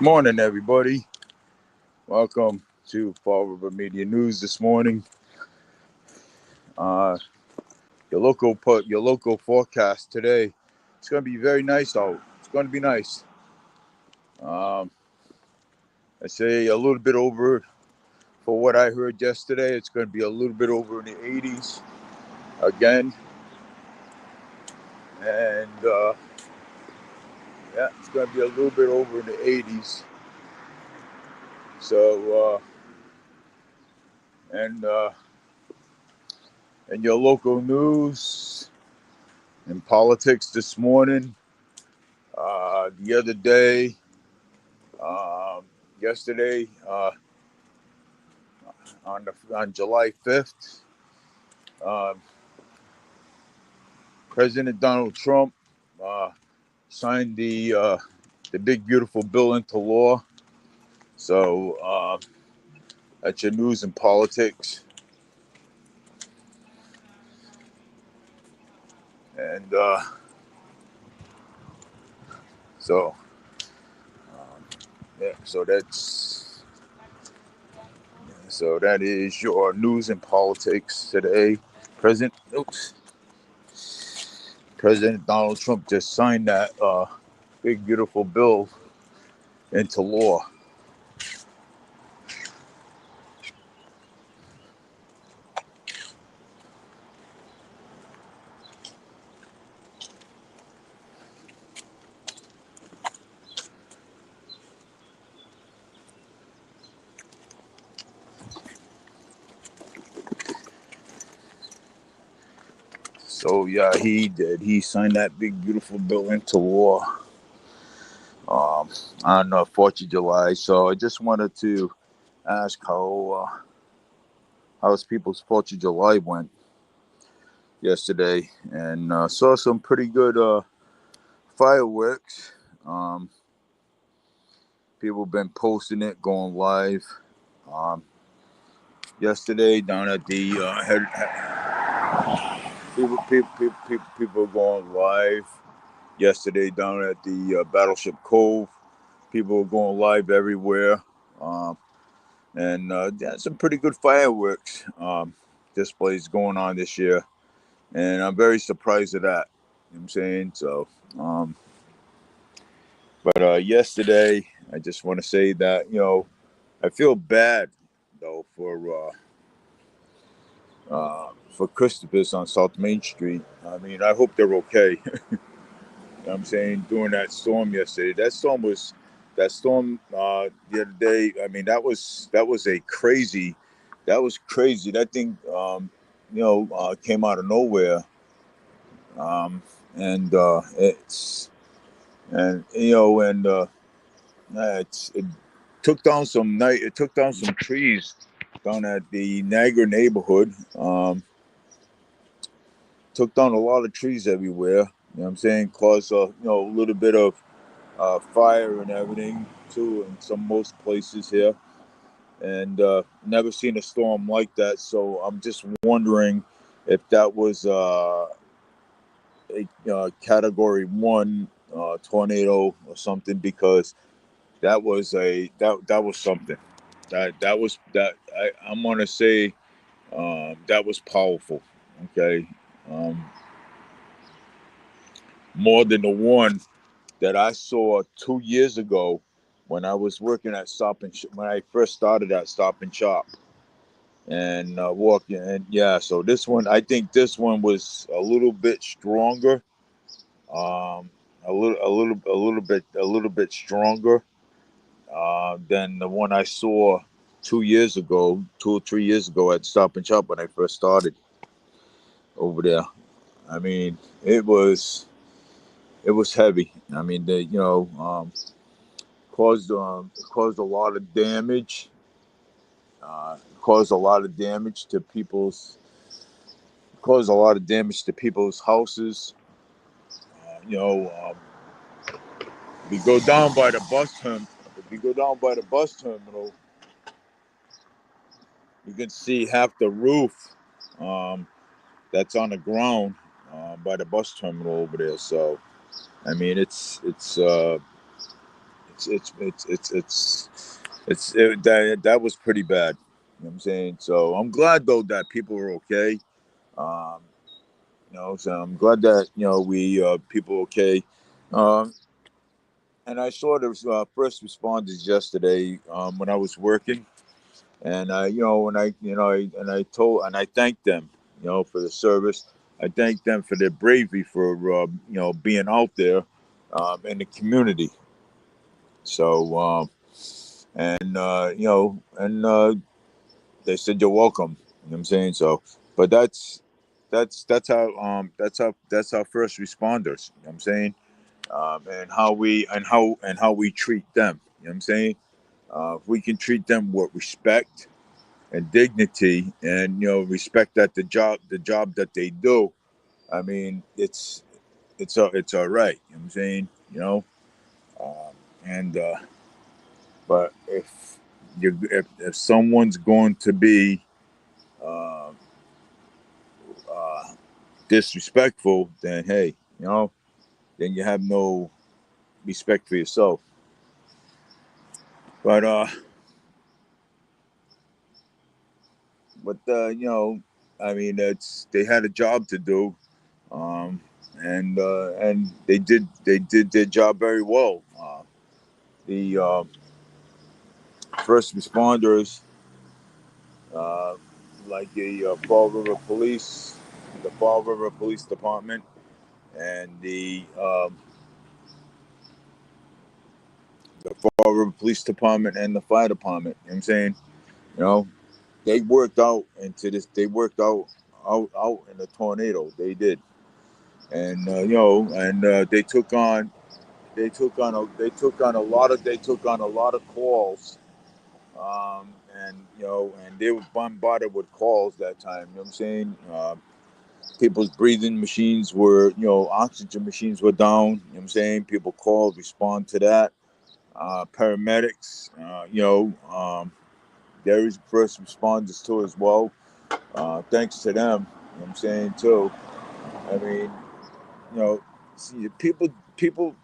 Morning, everybody. Welcome to Fall River Media News this morning. Uh, your local forecast today. It's going to be very nice out. It's going to be nice. Um, I say a little bit over for what I heard yesterday. It's going to be a little bit over in the 80s again, and yeah, it's going to be a little bit over in the 80s. So and your local news and politics this morning. The other day, um, yesterday, on July 5th, um, President Donald Trump uh, signed the big beautiful bill into law. So that's your news and politics, and so yeah, so that is your news and politics today. President, oops, President Donald Trump just signed that big beautiful bill into law. So yeah, he did. He signed that big beautiful bill into law um, on 4th of July. So I just wanted to ask how's people's 4th of July went yesterday, and saw some pretty good fireworks. Um, People been posting it, going live. Um, Yesterday down at the people going live. Yesterday down at the Battleship Cove, people were going live everywhere. Um, and some pretty good fireworks displays going on this year, and I'm very surprised at that. You know what I'm saying? So, but yesterday, I just want to say that I feel bad though for Christopher's on South Main Street. I mean, I hope they're okay. You know what I'm saying, during that storm yesterday, that storm the other day. I mean, that was a crazy. That was crazy. That thing, came out of nowhere, um, and it took down some night. It took down some trees down at the Niagara neighborhood. Took down a lot of trees everywhere. You know what I'm saying? Caused a little bit of fire and everything too in most places here. And never seen a storm like that. So I'm just wondering if that was a Category 1 tornado or something, because that was something. I'm gonna say that was powerful. Okay, um, more than the one that I saw 2 years ago when I was working at when I first started at Stop and Shop and walking. And yeah, so this one, I think this one was a little bit stronger, a little bit stronger than the one I saw 2 years ago, 2 or 3 years ago at Stop and Shop when I first started over there. I mean, it was heavy. I mean, caused a lot of damage. Caused a lot of damage to people's Caused a lot of damage to people's houses. You know, if you go down by the bus term, if you go down by the bus terminal, you can see half the roof um, that's on the ground by the bus terminal over there. So, I mean, it's that was pretty bad. You know what I'm saying? So I'm glad though that people are okay. Um, so I'm glad that we people are okay. Um, and I saw the first responders yesterday when I was working, and when I thanked them, for the service. I thanked them for their bravery for being out there in the community. So they said you're welcome. You know what I'm saying? So, but that's our first responders. You know what I'm saying? And how we treat them. You know what I'm saying? If we can treat them with respect and dignity, and respect that the job that they do. I mean, it's all right. You know what I'm saying? And but if someone's going to be uh, uh, disrespectful, then hey, then you have no respect for yourself. But I mean, they had a job to do, um, and they did their job very well. The first responders, uh, like the Fall River Police Department, and the Fall River Police Department and the Fire Department. You know what I'm saying? You know, they worked out into this. They worked out in a tornado. They did, and they took on a lot of calls, and they were bombarded with calls that time. You know what I'm saying? People's breathing machines were, oxygen machines were down. You know what I'm saying? People called, respond to that. Paramedics, there is first responders too as well. Thanks to them, you know what I'm saying too. I mean, you know, see, people, you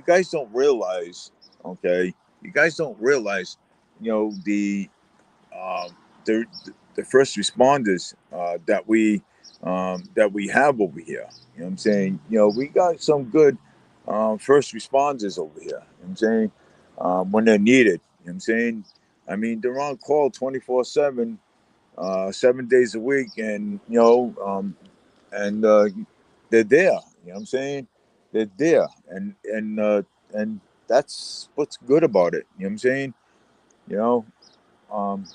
guys don't realize, okay? You guys don't realize, the um, the the first responders that we have over here. You know what I'm saying? We got some good first responders over here. You know what I'm saying? When they're needed. You know what I'm saying? I mean, they're on call 24/7, 7 days a week, and and they're there. You know what I'm saying? They're there, and that's what's good about it. You know what I'm saying? You know,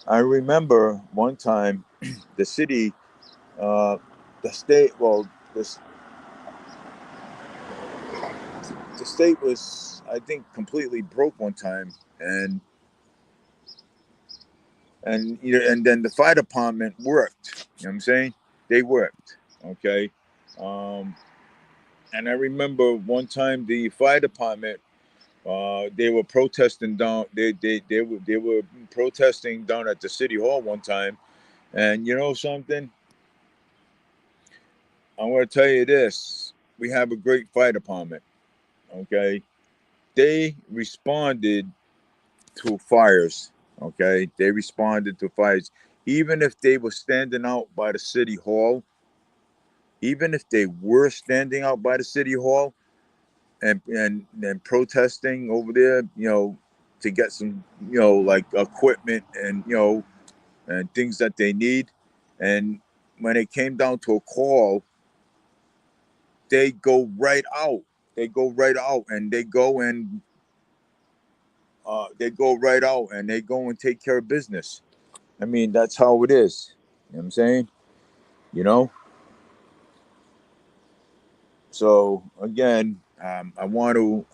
I remember one time the city, uh, the state, well, the state was, I think, completely broke one time, and then the fire department worked. You know what I'm saying? They worked. Okay. Um, and I remember one time the fire department, they were protesting down. They were protesting down at the city hall one time, and you know something? I'm going to tell you this: we have a great fire department. Okay, they responded to fires. Okay, they responded to fires, even if they were standing out by the city hall. Even if they were standing out by the city hall and protesting over there, to get some, like equipment and and things that they need, and when it came down to a call, they go right out. They go right out, and they go right out, and they go and take care of business. I mean, that's how it is. You know what I'm saying? You know. So again, I want to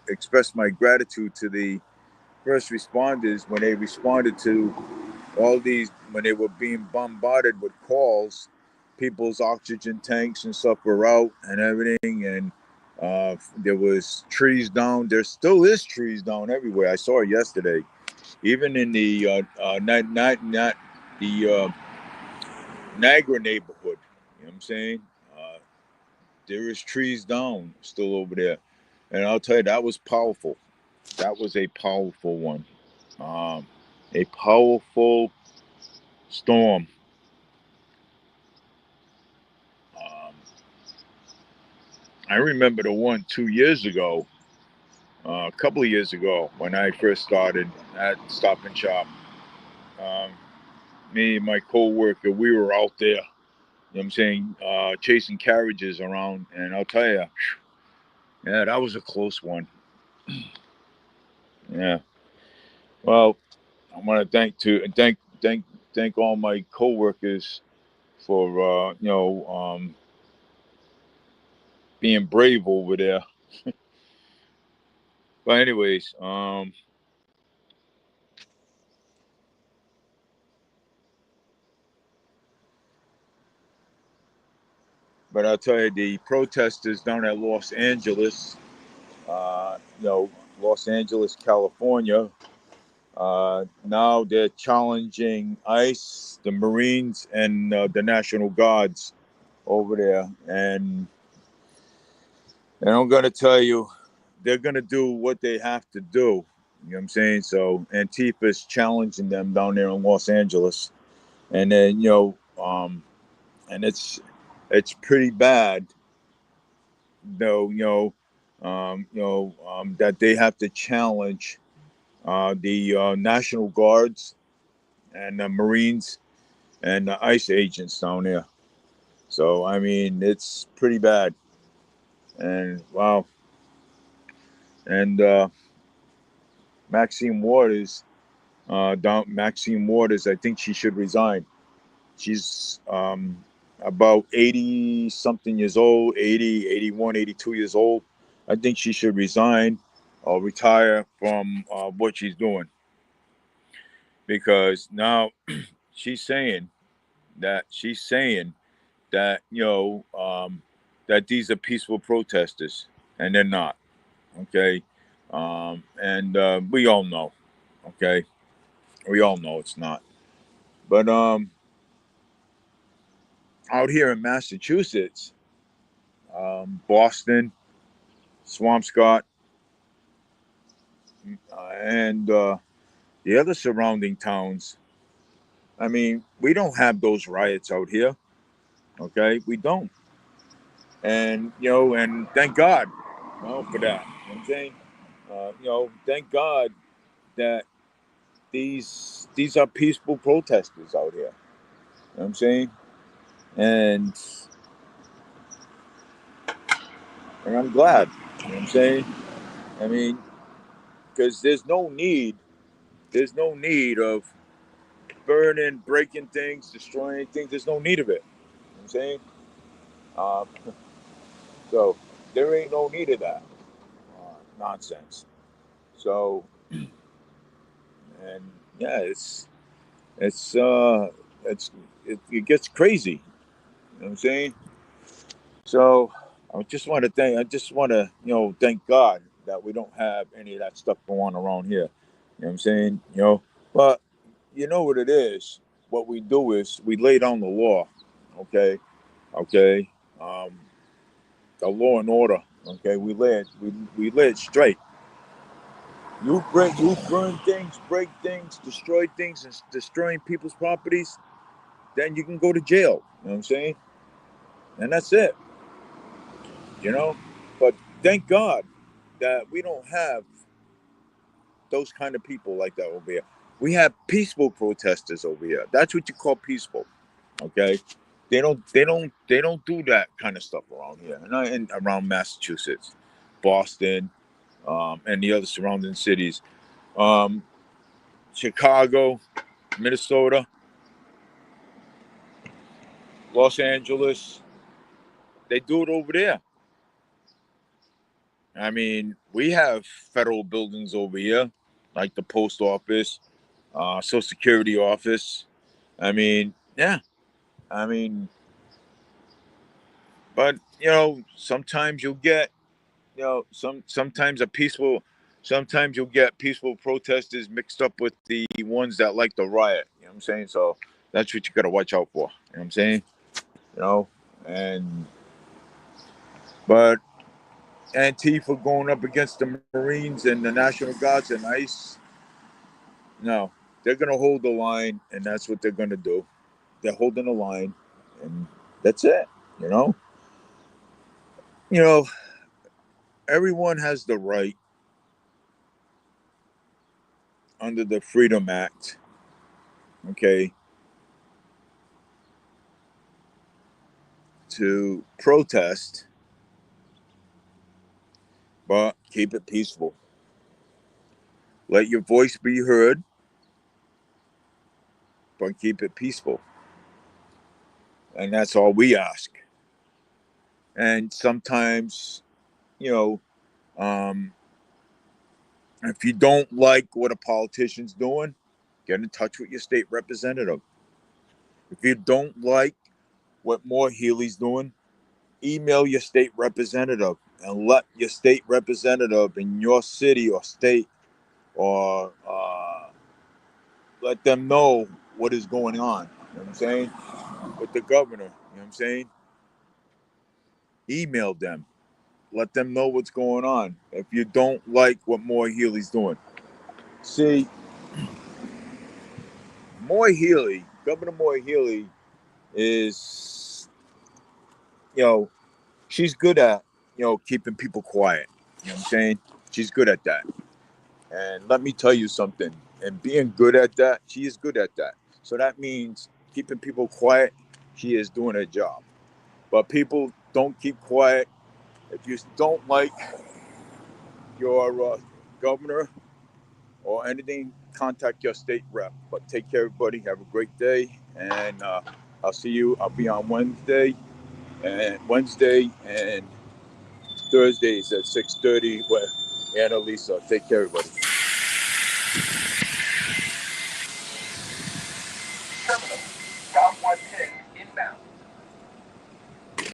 express my gratitude to the first responders when they responded to all these, when they were being bombarded with calls. People's oxygen tanks and stuff were out and everything, and there was trees down. There still is trees down everywhere. I saw it yesterday, even in the not the Niagara neighborhood. You know what I'm saying? Uh, there is trees down still over there, and I'll tell you that was powerful. That was a powerful one. A powerful storm. Um, I remember the one 2 years ago, a couple of years ago, when I first started at Stop and Shop. Um, Me and my co-worker, we were out there, you know what I'm saying, chasing carriages around, and I'll tell you, yeah, that was a close one. Yeah. Well, I want to thank all my co-workers for being brave over there. But anyways, but I'll tell you, the protesters down at Los Angeles, Los Angeles, California, now they're challenging ICE, the Marines, and the National Guards over there. And I'm going to tell you, they're going to do what they have to do. You know what I'm saying? So Antifa's challenging them down there in Los Angeles. And then, and it's pretty bad, though, that they have to challenge the National Guards and the Marines and the ICE agents down there. So I mean, it's pretty bad. And wow. And Maxine Waters, Maxine Waters, I think she should resign. She's about 80 something years old, 80, 81, 82 years old. I think she should resign or retire from what she's doing, because now she's saying that that these are peaceful protesters, and they're not. Okay, and we all know. Okay, we all know it's not. But out here in Massachusetts, Boston, Swampscott, and the other surrounding towns. I mean, we don't have those riots out here. Okay, we don't. And and thank God, for that. You know what I'm saying, thank God that these are peaceful protesters out here. You know what I'm saying, and I'm glad. You know what I'm saying. I mean, because there's no need of burning, breaking things, destroying things. There's no need of it. You know what I'm saying? Um, so there ain't no need of that nonsense. So, and yeah, it's it's it gets crazy. You know what I'm saying? So I just want to thank God that we don't have any of that stuff going on around here. You know what I'm saying? But you know what it is. What we do is we lay down the law. Okay, um, the law and order. Okay, we lay it straight. You burn things, break things, destroy things, and destroying people's properties. Then you can go to jail. You know what I'm saying? And that's it. You know. But thank God that we don't have those kind of people like that over here. We have peaceful protesters over here. That's what you call peaceful. Okay. They don't do that kind of stuff around here, and around Massachusetts, Boston, and the other surrounding cities, um, Chicago, Minnesota, Los Angeles. They do it over there. I mean, we have federal buildings over here, like the post office, Social Security office. I mean, yeah. I mean, but sometimes you'll get sometimes sometimes you'll get peaceful protesters mixed up with the ones that like to riot. You know what I'm saying? So that's what you got to watch out for. You know what I'm saying? You know, and but Antifa going up against the Marines and the National Guards and ICE. No, they're going to hold the line, and that's what they're going to do. They're holding the line, and that's it. You know, you know, everyone has the right under the Freedom Act, okay, to protest, but keep it peaceful. Let your voice be heard, but keep it peaceful. And that's all we ask. And sometimes, you know, if you don't like what a politician's doing, get in touch with your state representative. If you don't like what Moore Healy's doing, email your state representative and let your state representative in your city or state or let them know what is going on. You know what I'm saying? With the governor, you know what I'm saying? Email them. Let them know what's going on if you don't like what Moore Healy's doing. See, Governor Moore Healy is, you know, she's good at, keeping people quiet. You know what I'm saying? She's good at that. And let me tell you something. And being good at that, she is good at that. So that means keeping people quiet, she is doing her job. But people don't keep quiet. If you don't like your governor or anything, contact your state rep. But take care, everybody. Have a great day. And I'll see you. I'll be on Wednesday and Thursdays at 6:30 with Annalisa. Take care, everybody.